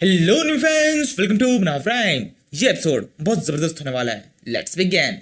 Hello new friends, welcome to बना friend. ये episode बहुत जबरदस्त होने वाला है। Let's begin.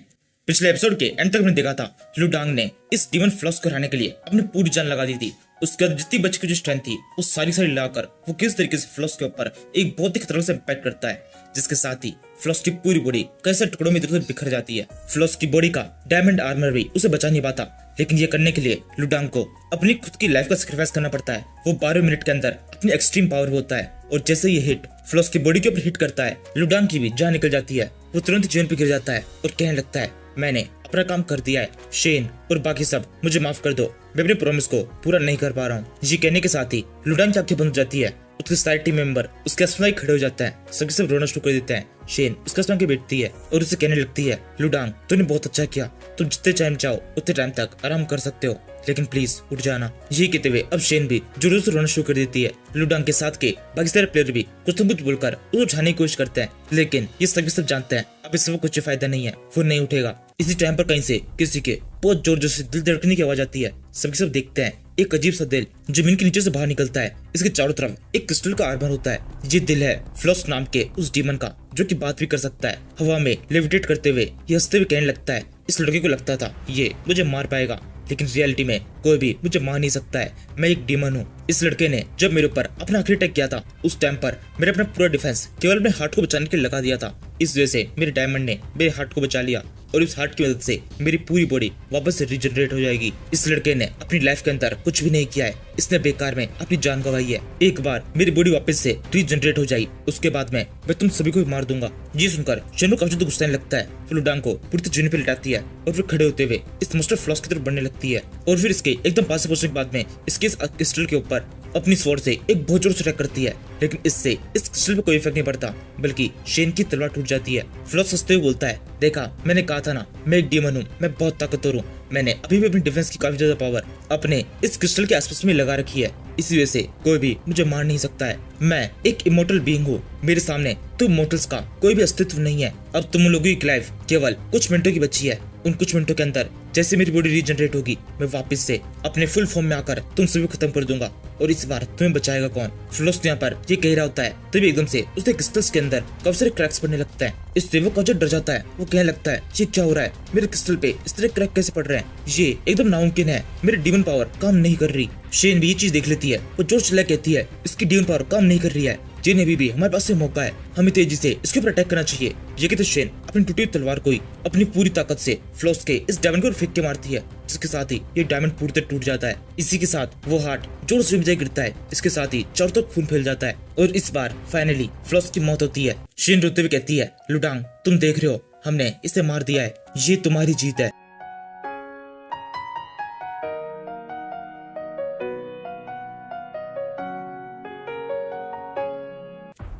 पिछले एपिसोड के एंड तक हमने देखा था लुडांग ने इस डीमन फ्लॉस को हराने के लिए अपनी पूरी जान लगा दी थी। उसके बाद जितनी बची की जो स्ट्रेंथ थी वो सारी लगाकर वो किस तरीके से फ्लॉस के ऊपर एक बहुत ही खतरनाक से इम्पैक्ट करता है, जिसके साथ ही फ्लॉस की पूरी बॉडी कैसे टुकड़ों में इधर उधर बिखर जाती है। फ्लॉस की बॉडी का डायमंड आर्मर भी उसे बचा नहीं पाता, लेकिन ये करने के लिए लुडांग को अपनी खुद की लाइफ का सेक्रीफाइस करना पड़ता है। वो 12 मिनट के अंदर अपनी एक्सट्रीम पावर होता है और जैसे ये हिट फ्लॉस की बॉडी के ऊपर हिट करता है, लुडांग की भी जान निकल जाती है। वो तुरंत जमीन पर गिर जाता है और कहने लगता है, मैंने अपना काम कर दिया है, शेन और बाकी सब मुझे माफ कर दो, मैं अपने प्रॉमिस को पूरा नहीं कर पा रहा हूँ। ये कहने के साथ ही लुडांग की आंखें बंद हो जाती है। उसके सारे टीम मेंबर उसके आसपास खड़े हो जाता है, सभी सब रोना शुरू कर देते हैं। शेन उसके आसपास बैठती है और उसे कहने लगती है, लुडांग तूने बहुत अच्छा किया, तुम जितने टाइम चाहो उतने टाइम तक आराम कर सकते हो, लेकिन प्लीज उठ जाना। ये कहते हुए अब शेन भी जोरों से रोना शुरू कर देती है। लुडांग के साथ के बाकी सारे प्लेयर भी कुछ न कुछ बोलकर उसे उठाने की कोशिश करते हैं, लेकिन ये सभी सब जानते हैं अब इससे कुछ फायदा नहीं है, वो नहीं उठेगा। इसी टाइम पर कहीं से किसी के बहुत जोर जोर से दिल धड़कने की आवाज आती है। सभी सब देखते हैं एक अजीब सा दिल जमीन के नीचे से बाहर निकलता है। इसके चारों तरफ एक क्रिस्टल का आर्मर होता है। ये दिल है फ्लॉस नाम के उस डीमन का, जो कि बात भी कर सकता है। हवा में लेविटेट करते हुए ये हंसते हुए कहने लगता है, इस लड़के को लगता था ये मुझे मार पाएगा, लेकिन रियलिटी में कोई भी मुझे मार नहीं सकता है, मैं एक डीमन हूँ। इस लड़के ने जब मेरे ऊपर अपना आखिरी अटैक किया था, उस टाइम पर मैंने अपना पूरा डिफेंस केवल अपने हार्ट को बचाने के लिए लगा दिया था। इस वजह से मेरे डायमंड ने मेरे हार्ट को बचा लिया और इस हार्ट की मदद से मेरी पूरी बॉडी वापस से रीजनरेट हो जाएगी। इस लड़के ने अपनी लाइफ के अंदर कुछ भी नहीं किया है, इसने बेकार में अपनी जान गंवाई है। एक बार मेरी बॉडी वापस से रीजनरेट हो जाए, उसके बाद मैं तुम सभी को मार दूंगा। ये सुनकर शेन काफी ज्यादा गुस्सा लगता है। फिर लुडांग को पूरी जमीन पे लिटाती है और फिर खड़े होते हुए इस मोस्टर फ्लॉस की तरफ बढ़ने लगती है और फिर इसके एकदम पास से पहुंचने के बाद में इसके क्रिस्टल के ऊपर अपनी स्वॉर्ड से एक बहुत जोर से अटैक करती है, लेकिन इससे इस क्रिस्टल पे कोई इफेक्ट नहीं पड़ता, बल्कि शेन की तलवार टूट जाती है। फ्लॉस हंसते हुए बोलता है, देखा मैंने कहा था ना, मैं एक डीमन हूँ, मैं बहुत ताकतवर हूँ, मैंने अभी भी अपनी डिफेंस की काफी ज्यादा पावर अपने इस क्रिस्टल के आसपास में लगा रखी है, इसी वजह से कोई भी मुझे मार नहीं सकता है। मैं एक इमोर्टल बीइंग हूँ, मेरे सामने तुम मोर्टल्स का कोई भी अस्तित्व नहीं है। अब तुम लोगों की लाइफ केवल कुछ मिनटों की बची है, उन कुछ मिनटों के अंदर जैसे मेरी बॉडी रीजनरेट होगी, मैं वापस से अपने फुल फॉर्म में आकर तुम सभी को खत्म कर दूंगा और इस बार तुम्हें बचाएगा कौन। फ्लॉस यहाँ पर ये कह रहा होता है, तभी एकदम से उसके क्रिस्टल्स के अंदर काफी सारे क्रैक्स पड़ने लगता है। इससे वो काफी डर जाता है। वो कहने लगता है, ये क्या हो रहा है, मेरे क्रिस्टल पे इस तरह क्रैक कैसे पड़ रहे हैं, ये एकदम नामुमकिन है, मेरी डीमन पावर काम नहीं कर रही। शेन भी ये चीज देख लेती है, वो जोर चिल्ला कहती है, इसकी डीमन पावर काम नहीं कर रही है, जिन अभी भी हमारे पास से मौका है, हमें तेजी से इसके ऊपर अटैक करना चाहिए। ये कहते शेन अपनी टूटी तलवार को ही अपनी पूरी ताकत से फ्लॉस के इस डायमंड को फेंक के मारती है, जिसके साथ ही ये डायमंड पूरी तरह टूट जाता है। इसी के साथ वो हार्ट जोर से बजाय गिरता है, इसके साथ ही चारों तरफ खून फैल जाता है और इस बार फाइनली फ्लॉस की मौत होती है। शेन रोते हुए कहती है, लुडांग तुम देख रहे हो, हमने इसे मार दिया है, ये तुम्हारी जीत है।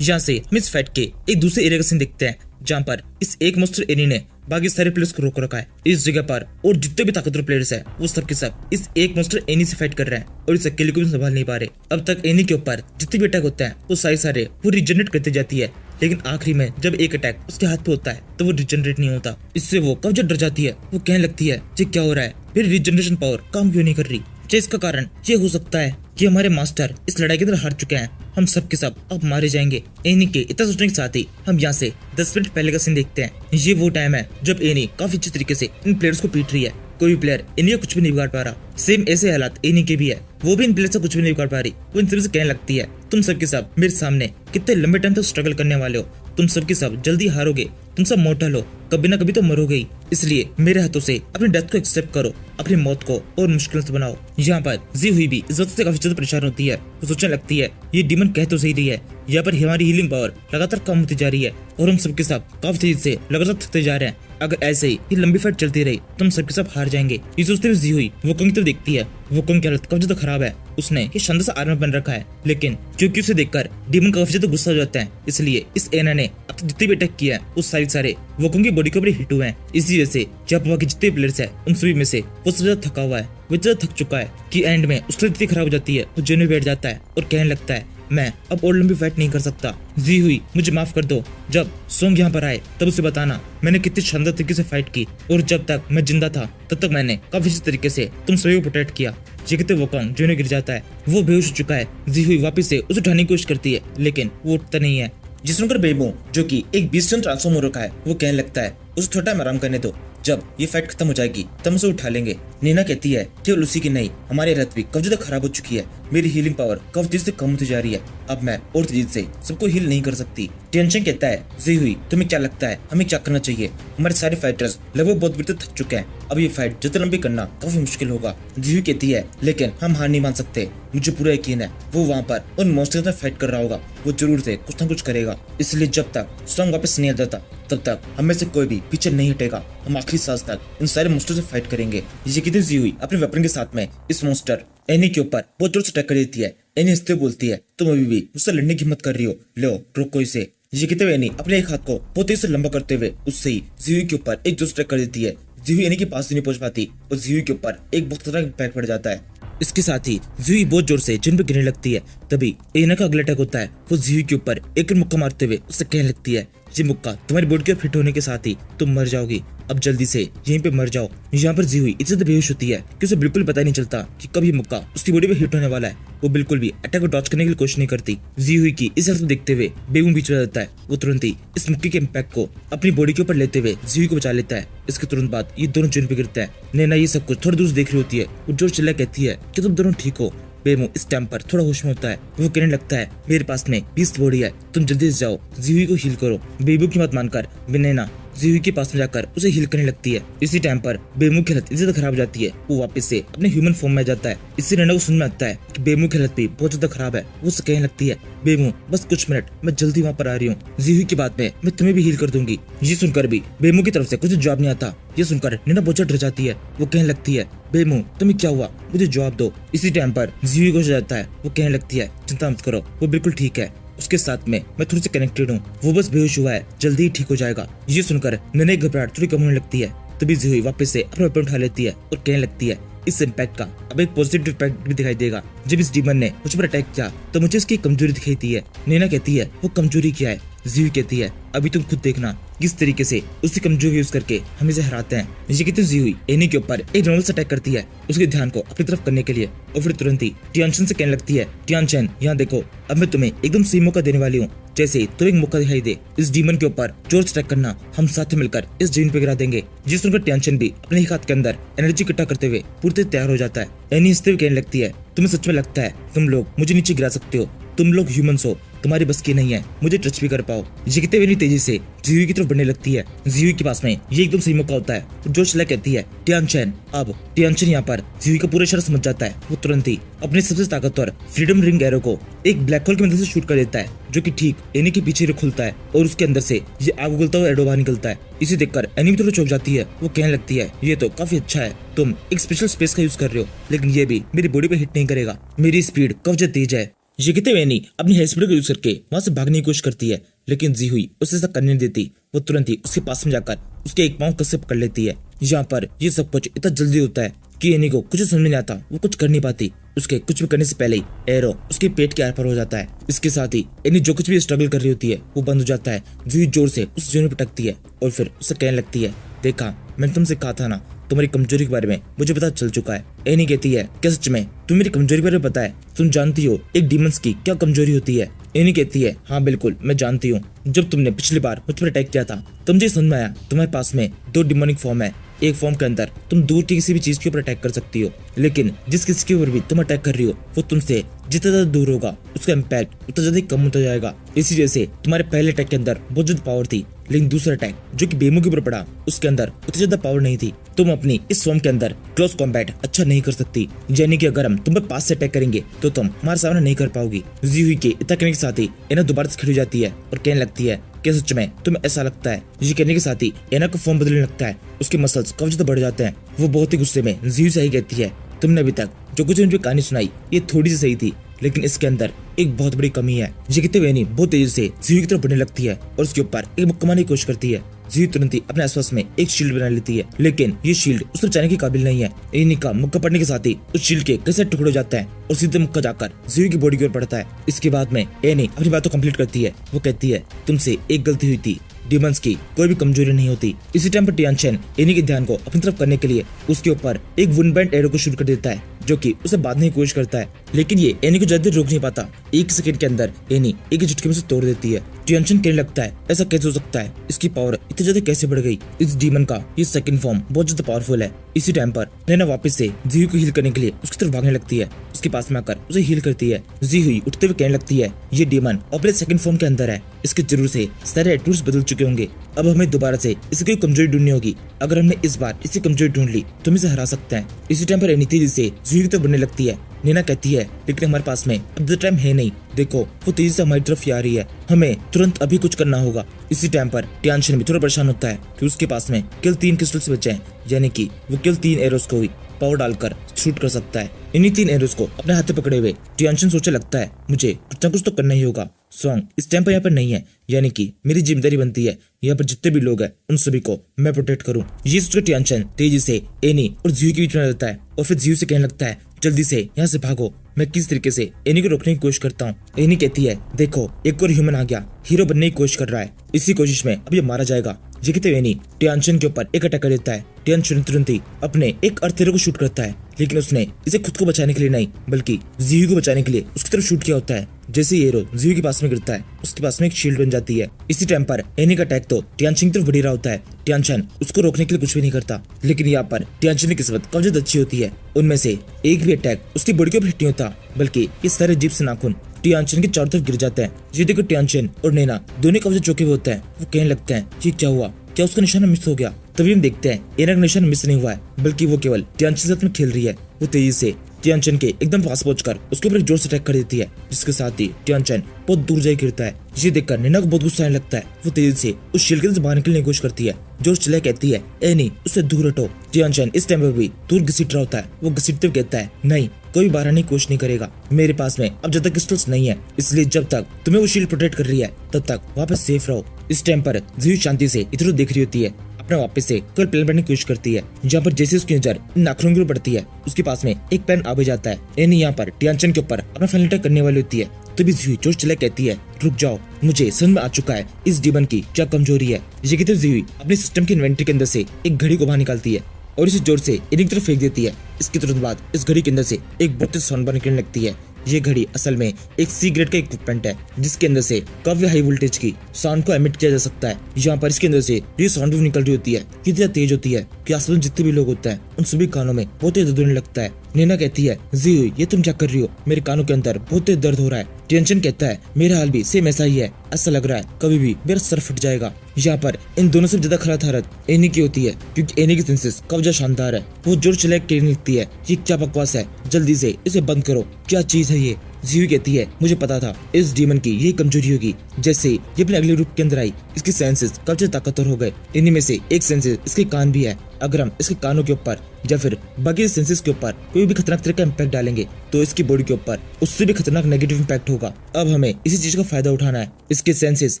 यहाँ से हम इस फाइट के एक दूसरे एरिया का सीन देखते हैं, जहाँ पर इस एक मोस्टर एनी ने बाकी सारे प्लेयर्स को रोक रखा है। इस जगह पर और जितने भी ताकतवर प्लेयर्स हैं वो सब के सब इस एक मोस्टर एनी से फाइट कर रहे हैं और इस अकेले को भी संभाल नहीं पा रहे। अब तक एनी के ऊपर जितने भी अटैक होते हैं वो सारे वो रिजनरेट करती जाती है, लेकिन आखिरी में जब एक अटैक उसके हाथ पे होता है तो वो रिजनरेट नहीं होता। इससे वो काफी डर जाती है। वो कहने लगती है, ये क्या हो रहा है, मेरी रिजनरेशन पावर काम क्यों नहीं कर रही। इसका कारण ये हो सकता है कि हमारे मास्टर इस लड़ाई के अंदर हार चुके हैं, हम सब के सब अब मारे जाएंगे। एनी के इतना सोचने के साथ ही हम यहाँ से 10 मिनट पहले का सीन देखते हैं। ये वो टाइम है जब एनी काफी अच्छी तरीके से इन प्लेयर्स को पीट रही है, कोई भी प्लेयर एनी को कुछ भी नहीं बिगाड़ पा रहा। सेम ऐसे हालात एनी के भी है, वो भी इन प्लेयर से कुछ भी नहीं बिगाड़ पा रही। वो इन सबसे कहने लगती है, तुम सब के सब मेरे सामने कितने लंबे टाइम तक स्ट्रगल करने वाले हो, तुम सब के सब जल्दी हारोगे, तुम सब मोर्टल हो, कभी ना कभी तो मरोगे ही, इसलिए मेरे हाथों से अपनी डेथ को एक्सेप्ट करो, अपनी मौत को और मुश्किल से बनाओ। यहाँ पर जी हुई भी इस वक्त से काफी ज्यादा परेशान होती है। वो सोचने लगती है, ये डीमन कह तो सही रही है, यहाँ पर हमारी हीलिंग पावर लगातार कम होती जा रही है और हम सबके साथ काफी तेजी से लगातार थकते जा रहे हैं। अगर ऐसे ही ये लंबी फाइट चलती रही तो हम सबके सब हार जाएंगे। ये सोचते हुए जी हुई वोकोंग की तरफ देखती है। वोकोंग की हालत काफी ज्यादा खराब है, उसने ये शानदार सा आर्मर पहन रखा है, लेकिन क्योंकि उसे देखकर डीमन काफी ज्यादा गुस्सा हो जाता है, इसलिए इस एना ने अब तक जितने भी अटैक किया है उस सारे वोकोंग की बॉडी के ऊपर हिट हुए हैं। इसी वजह से जब वहाँ के जितने प्लेयर्स है उन सभी में से वो सबसे ज्यादा थका हुआ है, वो ज्यादा थक चुका है कि एंड में उसकी स्थिति खराब हो जाती है। वो जमीन में बैठ जाता है और कहने लगता है, मैं अब और लंबी फाइट नहीं कर सकता। जी हुई, मुझे माफ कर दो। जब सोंग यहाँ पर आए तब उसे बताना मैंने कितनी शानदार तरीके से फाइट की, और जब तक मैं जिंदा था तब तक मैंने काफी अच्छे तरीके से तुम सभी को प्रोटेक्ट किया। ये कहते वोकांग जो गिर जाता है, वो बेहोश हो चुका है। जी हुई वापस से उसे उठाने की कोशिश करती है, लेकिन वो उठता नहीं है। जिस सुनकर बेबो जो कि एक बीस्ट ट्रांसफॉर्म हो रखा है, वो कहने लगता है उसे थोड़ा टाइम आराम करने दो, जब ये फाइट खत्म हो जाएगी तब उसे उठा लेंगे। नीना कहती है केवल उसी की नहीं, हमारी रथ भी काफी ज्यादा खराब हो चुकी है। मेरी हीलिंग पावर काफी तेजी से कम होती जा रही है, अब मैं और तेजी से सबको हील नहीं कर सकती। टेंशन कहता है जी हुई, तुम्हें क्या लगता है हमें क्या करना चाहिए? हमारे सारे फाइटर्स लगभग बहुत बुरी तरह थक चुके हैं, अब ये फाइट जितना लंबी करना काफी मुश्किल होगा। जी हुई कहती है लेकिन हम हार नहीं मान सकते, मुझे पूरा यकीन है वो वहाँ पर उन मॉन्स्टर्स में फाइट कर रहा होगा, वो जरूर से कुछ न कुछ करेगा। इसलिए जब तक सॉन्ग वापस नहीं आ जाता तब तक हमें से कोई भी पीछे नहीं हटेगा, हम आखिरी सांस तक इन सारे मॉन्स्टर से फाइट करेंगे। ये कहते जी हुई अपने वेपन के साथ में इस मॉन्स्टर एनी के ऊपर बहुत जोर से अटैक कर देती है। एनी हंसते बोलती है तुम अभी भी मुझसे लड़ने की हिम्मत कर रही हो, लो रोको इसे। ये कहते हुए एनी अपने एक हाथ को बहुत तेज से लंबा करते हुए उससे ही जी हुई के ऊपर एक जोर से अटैक कर देती है। जी हुई एनी के पास नहीं पहुंच पाती और जी हुई के ऊपर एक बहुत खतरनाक इम्पैक्ट पड़ जाता है। इसके साथ ही जी बहुत जोर से जिन पे गिरने लगती है। तभी एना का अगला अटैक होता है, वो जी के ऊपर एक मुक्का मारते हुए उससे कहने लगती है ये मुक्का तुम्हारी बॉडी के फिट होने के साथ ही तुम मर जाओगी, अब जल्दी से यहीं पे मर जाओ। यहाँ पर जी हुई इतनी ज्यादा बेहोश होती है कि उसे बिल्कुल पता नहीं चलता कि कब ये मुक्का उसकी बॉडी पे हिट होने वाला है। वो बिल्कुल भी अटैक को डॉच करने की कोशिश नहीं करती। जी हुई की इस हालत को देखते हुए बेबू बीच में जाता है, वो तुरंत ही इस मुक्के के इम्पैक्ट को अपनी बॉडी के ऊपर लेते हुए जी हुई को बचा लेता है। इसके तुरंत बाद ये दोनों जमीन पे गिरते हैं। नैना ये सब कुछ थोड़ी दूर से देख रही होती है, वो जोर चिल्ला कहती है कि तुम दोनों ठीक हो। बेमू इस टाइम पर थोड़ा होश में होता है, वो कहने लगता है मेरे पास में 20 बॉडी है, तुम जल्दी से जाओ जी हुई को हील करो। बेबू की बात मानकर नैना जी हुई के पास में जाकर उसे हील करने लगती है। इसी टाइम पर बेमू की हालत इतनी ज्यादा खराब हो जाती है, वो वापस से अपने ह्यूमन फॉर्म में जाता है। इससे नैना को समझ में आता है कि बेमू की हालत भी बहुत ज्यादा खराब है। वो उसे कहने लगती है बेमू बस कुछ मिनट, मैं जल्दी वहाँ पर आ रही हूँ, जी हुई की बात में मैं तुम्हें भी हील कर दूंगी। ये सुनकर भी बेमू की तरफ से कुछ जवाब नहीं आता। ये सुनकर नैना बहुत डर जाती है, वो कहने लगती है बेमू तुम्हें क्या हुआ, मुझे जवाब दो। इसी टाइम पर जी हुई को जाता है, वो कहने लगती है चिंता मत करो, वो बिल्कुल ठीक है, उसके साथ में मैं थोड़ी सी कनेक्टेड हूँ, वो बस बेहोश हुआ है, जल्दी ही ठीक हो जाएगा। ये सुनकर नैना की घबराहट थोड़ी कम होने लगती है। तभी जी हुई वापस से अपना वेपन उठा लेती है और कहने लगती है इस इम्पैक्ट का अब एक पॉजिटिव इम्पैक्ट भी दिखाई देगा। जब इस डीमन ने मुझ पर अटैक किया तो मुझे इसकी कमजोरी दिखाई दी है। नैना कहती है वो कमजोरी क्या है? जी हुई कहती है अभी तुम खुद देखना किस तरीके से उसकी कमजोरी यूज करके हम इसे हराते हैं। ये कहते जी हुई एनी के ऊपर एक नॉर्मल अटैक करती है उसके ध्यान को अपनी तरफ करने के लिए, और फिर तुरंत ही टियानचन से कहने लगती है टियानचन यहाँ देखो, अब मैं तुम्हें एकदम सही मौका देने वाली हूँ, जैसे ही तुम्हें एक मौका दिखाई दे इस डीमन के ऊपर जोर से अटैक करना, हम साथ में मिलकर इस जमीन पे गिरा देंगे। जिस सुनकर टियानचन भी अपने ही हाथ के अंदर एनर्जी इकट्ठा करते हुए पूरी तरह तैयार हो जाता है। एनी हंसते हुए कहने लगती है तुम्हें सच में लगता है तुम लोग मुझे नीचे गिरा सकते हो? तुम लोग ह्यूमंस हो, तुम्हारी बस की नहीं है मुझे टच भी कर पाओ। ये कहते हुए तेजी से जी हुई की तरफ बढ़ने लगती है। जी हुई के पास में ये एकदम सही मौका होता है, तो जो चिल्ला कहती है टियानचन। अब टियानचन यहाँ पर जी हुई का पूरा इशारा समझ जाता है, वो तुरंत ही अपने सबसे ताकतवर फ्रीडम रिंग एरो को एक ब्लैक होल की मदद से शूट कर देता है, जो कि ठीक एनी के पीछे खुलता है और उसके अंदर से ये आग उगलता हुआ एरो बाहर निकलता है। इसे देखकर एनी भी थोड़ा चौंक जाती है, वो कहने लगती है ये तो काफी अच्छा है, तुम एक स्पेशल स्पेस का यूज कर रहे हो, लेकिन ये भी मेरी बॉडी पे हिट नहीं करेगा, मेरी स्पीड काफी ज्यादा तेज है। ये कहते हुए एनी अपनी हेयर स्पीड का यूज करके वहां से भागने की कोशिश करती है, लेकिन जी हुई उसे ऐसा करने नहीं देती। वो तुरंत ही उसके पास में जाकर उसके एक पांव कस से पकड़ लेती है। यहाँ पर ये सब कुछ इतना जल्दी होता है कि एनी को कुछ समझ नहीं आता, वो कुछ कर नहीं पाती। उसके कुछ भी करने से पहले ही एरो उसके पेट के आर पार हो जाता है। इसके साथ ही एनी जो कुछ भी स्ट्रगल कर रही होती है वो बंद हो जाता है। जी जोर से उस जोन में पटकती है और फिर उसे कहने लगती है देखा मैंने तुमसे कहा था ना, तुम्हारी कमजोरी के बारे में मुझे पता चल चुका है। एनी कहती है क्या सच में तुम्हें मेरी कमजोरी के बारे में पता है? तुम जानती हो एक डीमंस की क्या कमजोरी होती है? एनी कहती है हाँ बिल्कुल मैं जानती हूँ, जब तुमने पिछली बार मुझ पर अटैक किया था तो मुझे समझ में आया तुम्हारे पास में 2 डिमोनिक फॉर्म है। एक फॉर्म के अंदर तुम दूर की किसी भी चीज के ऊपर अटैक कर सकती हो, लेकिन जिस किसी के ऊपर भी तुम अटैक कर रही हो वो तुमसे जितना ज्यादा दूर होगा उसका इम्पैक्ट उतना ज्यादा कम होता जाएगा। इसी वजह से तुम्हारे पहले अटैक के अंदर बहुत ज्यादा पावर थी, लेकिन दूसरा अटैक जो कि बेमू के ऊपर पड़ा उसके अंदर उतनी ज्यादा पावर नहीं थी। तुम अपनी इस फॉर्म के अंदर क्लोज कॉम्बैट अच्छा नहीं कर सकती, यानी कि अगर हम तुम पर पास से अटैक करेंगे तो तुम हमारा सामना नहीं कर पाओगी। जी हुई के इतना कहने के साथ ही एना दोबारा से खड़ी हो जाती है और कहने लगती है क्या सच में तुम्हें ऐसा लगता है? ये कहने के साथ ही एना का फॉर्म बदलने लगता है, उसके मसल्स काफी ज्यादा बढ़ जाते हैं। वो बहुत ही गुस्से में जी हुई से ही कहती है तुमने अभी तक जो कुछ मुझे कहानी सुनाई ये थोड़ी सी सही थी, लेकिन इसके अंदर एक बहुत बड़ी कमी है। ये कहते हुए एनी बहुत तेजी से जी हुई की तरफ बढ़ने लगती है और उसके ऊपर एक मुक्का मारने की कोशिश करती है। जी तुरंत ही अपने आसपास में एक शील्ड बना लेती है, लेकिन ये शील्ड उसे बचाने के काबिल नहीं है। एनी का मुक्का पड़ने के साथ ही उस शील्ड के कई सारे टुकड़े हो जाता है और सीधे मुक्का जाकर जी की बॉडी की ओर पड़ता है। इसके बाद में एनी अपनी बात कंप्लीट करती है। वो कहती है तुमसे एक गलती हुई थी, डीमंस की कोई भी कमजोरी नहीं होती। इसी टाइम पर टियानचेन एनी के ध्यान को अपनी तरफ करने के लिए उसके ऊपर एक वुंडबैंड एरो को शूट कर देता है, जो कि उसे बांधने की कोशिश करता है, लेकिन ये एनी को ज्यादा रोक नहीं पाता। एक सेकंड के अंदर एनी एक झटके में से तोड़ देती है। टियानचेन कहने लगता है ऐसा कैसे हो सकता है, इसकी पावर इतनी ज्यादा कैसे बढ़ गई। इस डीमन का ये सेकंड फॉर्म बहुत ज्यादा पावरफुल है। इसी टाइम पर नैना वापस से जी को हील करने के लिए उसकी तरफ भागने लगती है। उसके पास में आकर उसे हील करती है। जी हुई उठते हुए कहने लगती है ये डीमन अपने सेकंड फॉर्म के अंदर है, इसके जरूर से सारे एट्रिब्यूट्स बदल चुके होंगे। अब हमें दोबारा से इसे कोई कमजोरी ढूंढनी होगी। अगर हमने इस बार इसी कमजोरी ढूंढ ली तो हम इसे हरा सकते हैं। इसी टाइम पर एनी तेजी से जी की तरफ बढ़ने लगती है। नैना कहती है लेकिन हमारे पास में अब तो टाइम है नहीं, देखो वो तेजी से हमारी तरफ ही आ रही है, हमें तुरंत अभी कुछ करना होगा। इसी टाइम पर टियानचेन भी थोड़ा परेशान होता है कि उसके पास में केवल 3 क्रिस्टल्स बचे हैं, यानी कि वो केवल 3 एरोस को ही पावर डालकर शूट कर सकता है। इन्हीं 3 एरोस को अपने हाथ में पकड़े हुए टियानचेन सोचने लगता है मुझे कुछ ना कुछ तो करना ही होगा। सॉन्ग इस टाइम पर यहाँ पर नहीं है, यानी कि मेरी जिम्मेदारी बनती है यहाँ पर जितने भी लोग हैं उन सभी को मैं प्रोटेक्ट करूँ। ये सोचकर टियानचेन तेजी से एनी और जीव के बीच में रहता है और फिर जीव से कहने लगता है जल्दी से यहाँ से भागो। मैं किस तरीके से एनी को रोकने की कोशिश करता हूँ। एनी कहती है देखो एक और ह्यूमन आ गया, हीरो बनने की कोशिश कर रहा है, इसी कोशिश में अब ये मारा जाएगा। ये कहते हुए एनी टियानचेन के ऊपर एक अटैक कर देता है। टियानचेन तुरंत ही अपने एक अर्थ एरो को शूट करता है, लेकिन उसने इसे खुद को बचाने के लिए नहीं बल्कि जीव को बचाने के लिए उसकी तरफ शूट किया होता है। जैसे ही एरो जीव के पास में गिरता है उसके पास में एक शील्ड बन जाती है। इसी टाइम पर एनी का अटैक तो टियानचेन की तरफ बढ़ रहा होता है। टियानचेन उसको रोकने के लिए कुछ भी नहीं करता, लेकिन यहाँ पर टियानचेन की किस्मत काफी ज्यादा अच्छी होती है। उनमें से एक भी अटैक उसकी बॉडी के ऊपर हिट नहीं होता, बल्कि ये सारे जीभ से नाखून टियानचेन के चारों तरफ गिर जाते हैं। ये देखो टियानचेन और नैना दोनों काफी चौंके हुए होते हैं। वो कहने लगते हैं ये क्या हुआ, क्या उसका निशाना मिस हो गया। तभी हम देखते हैं एना का निशाना मिस नहीं हुआ है, बल्कि वो केवल टियानचेन के साथ में खेल रही है। वो तेजी से टियानचेन के एकदम पास पहुंचकर उसके ऊपर जोर से अटैक कर देती है, जिसके साथ ही टियानचेन बहुत दूर जाकर गिरता है। ये देखकर नैना को बहुत गुस्सा आने लगता है। वो तेजी से उस शील्ड के अंदर से बाहर निकलने की कोशिश करती है। जोर चिल्ला कहती है एनी उससे दूर हटो। टियानचेन इस टाइम पर भी दूर घसीट रहा होता है। वो घसीटते हुए कहता है नहीं, कोई बाहर आने की कोशिश नहीं करेगा, मेरे पास में अब जब तक क्रिस्टल्स नहीं है, इसलिए जब तक तुम्हें वो शील्ड प्रोटेक्ट कर रही है तब तक वहाँ पे सेफ रहो। इस टाइम पर जीव शांति से इधर देख रही होती है, अपने वापस से कल प्लान बनने की कोशिश करती है। जहाँ पर जैसे उसकी नजर नाखूनों की ओर पड़ती है उसके पास में एक पेन आ भी जाता है। एनी यहाँ पर टियानचेन के ऊपर अपना फाइनल अटैक करने वाली होती है, तभी जीवी जोर चिल्ला कहती है रुक जाओ, मुझे समझ में आ चुका है इस डीमन की क्या कमजोरी है। ये कहते जीवी अपने सिस्टम की इन्वेंटरी के अंदर से एक घड़ी को बाहर निकालती है और इसे जोर से एनी की तरफ फेंक देती है। इसके तुरंत बाद इस घड़ी के अंदर से एक बहुत तेज साउंड निकलने लगती है। ये घड़ी असल में एक सी ग्रेड का इक्विपमेंट है, जिसके अंदर से काफी हाई वोल्टेज की साउंड को एमिट किया जा सकता है। यहाँ पर इसके अंदर से ये साउंड भी निकल रही होती है, इतनी तेज होती है कि आसपास जितने भी लोग होते हैं उन सभी कानों में बहुत तेज दर्द होने लगता है। नैना कहती है जी ये तुम क्या कर रही हो, मेरे कानों के अंदर बहुत तेज दर्द हो रहा है। टियानचेन कहता है मेरा हाल भी सेम ऐसा ही है, ऐसा लग रहा है कभी भी मेरा सर फट जाएगा। यहाँ पर इन दोनों से ज्यादा खराब हालत एनी की होती है, क्योंकि एनी की सेंसेस काफी ज्यादा शानदार है। वो जोर चिल्ला कहने लगती है ये क्या बकवास है, जल्दी से इसे बंद करो, क्या चीज है ये। जीवी कहती है मुझे पता था इस डीमन की यही कमजोरी होगी। जैसे ये अपने अगले रूप के अंदर आई इसके सेंसेस काफी ताकतवर हो गए। इन्हीं में से एक सेंसेस इसके कान भी है। अगर हम इसके कानों के ऊपर या फिर बाकी सेंसेस के ऊपर कोई भी खतरनाक तरह का इम्पैक्ट डालेंगे तो इसकी बॉडी के ऊपर उससे भी खतरनाक नेगेटिव इम्पैक्ट होगा। अब हमें इसी चीज का फायदा उठाना है। इसके सेंसेस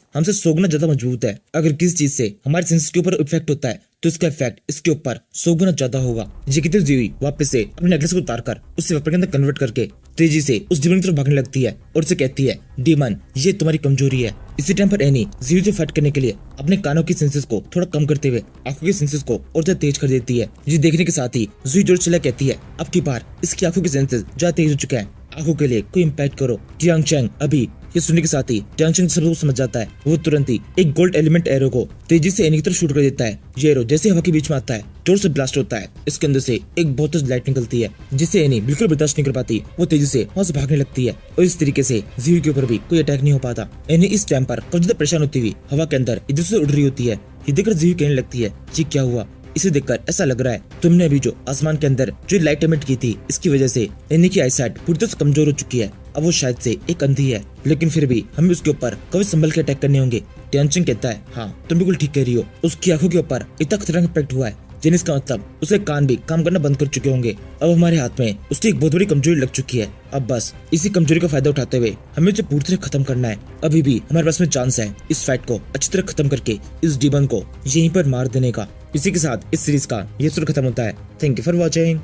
हमसे 100 गुना ज्यादा मजबूत है। अगर किसी चीज से हमारे सेंसेस के ऊपर इफेक्ट होता है तो इसका इफेक्ट इसके ऊपर 100 गुना ज्यादा होगा। ये कहते जीवी वापस से अपने नेकलेस को उतारकर उसे वेपन के अंदर कन्वर्ट करके तेजी से उस डीमन की तरफ भागने लगती है और उसे कहती है डीमन ये तुम्हारी कमजोरी है। इसी टाइम पर एनी जीवी से फाइट करने के लिए अपने कानों की सेंसेस को थोड़ा कम करते हुए आंखों की सेंसेस को और ज्यादा तेज कर देती है। ये देखने के साथ ही जीवी जोर चिल्ला कहती है अब की बार इसकी आंखों की सेंसेस ज्यादा तेज हो चुका है, आंखों के लिए कोई इम्पैक्ट करो। टियानचेन अभी ये सुनने के साथ ही टियानचेन सब कुछ समझ जाता है। वो तुरंत ही एक गोल्ड एलिमेंट एरो को तेजी से एनी की तरफ शूट कर देता है। ये एरो जैसे हवा के बीच में आता है जोर से ब्लास्ट होता है। इसके अंदर से एक बहुत तेज लाइट निकलती है, जिससे एनी बिल्कुल बर्दाश्त नहीं कर पाती। वो तेजी से वहाँ से भागने लगती है और इस तरीके से जीवी के ऊपर भी कोई अटैक नहीं हो पाता। एनी इस टाइम पर काफी ज्यादा परेशान होती हुई हवा के अंदर इधर से उड़ रही होती है। ये देखकर जीवी कहने लगती है ये क्या हुआ। इसे देखकर ऐसा लग रहा है तुमने अभी जो आसमान के अंदर जो लाइट एमिट की थी इसकी वजह से एनी की आईसाइट पूरी तरह से कमजोर हो चुकी है। अब वो शायद से एक अंधी है, लेकिन फिर भी हमें उसके ऊपर कभी संभल के अटैक करने होंगे। टियानचेन कहता है हाँ तुम बिल्कुल ठीक कह रही हो, उसकी आंखों के ऊपर इतना खतरनाक इम्पैक्ट हुआ है जिसका मतलब उसके कान भी काम करना बंद कर चुके होंगे। अब हमारे हाथ में उसकी एक बहुत बड़ी कमजोरी लग चुकी है। अब बस इसी कमजोरी का फायदा उठाते हुए हमें उसे पूरी तरह खत्म करना है। अभी भी हमारे पास में चांस है इस फाइट को अच्छी तरह खत्म करके इस डीमन को यहीं पर मार देने का। इसी के साथ इस सीरीज का ये एपिसोड खत्म होता है। Thank you for watching.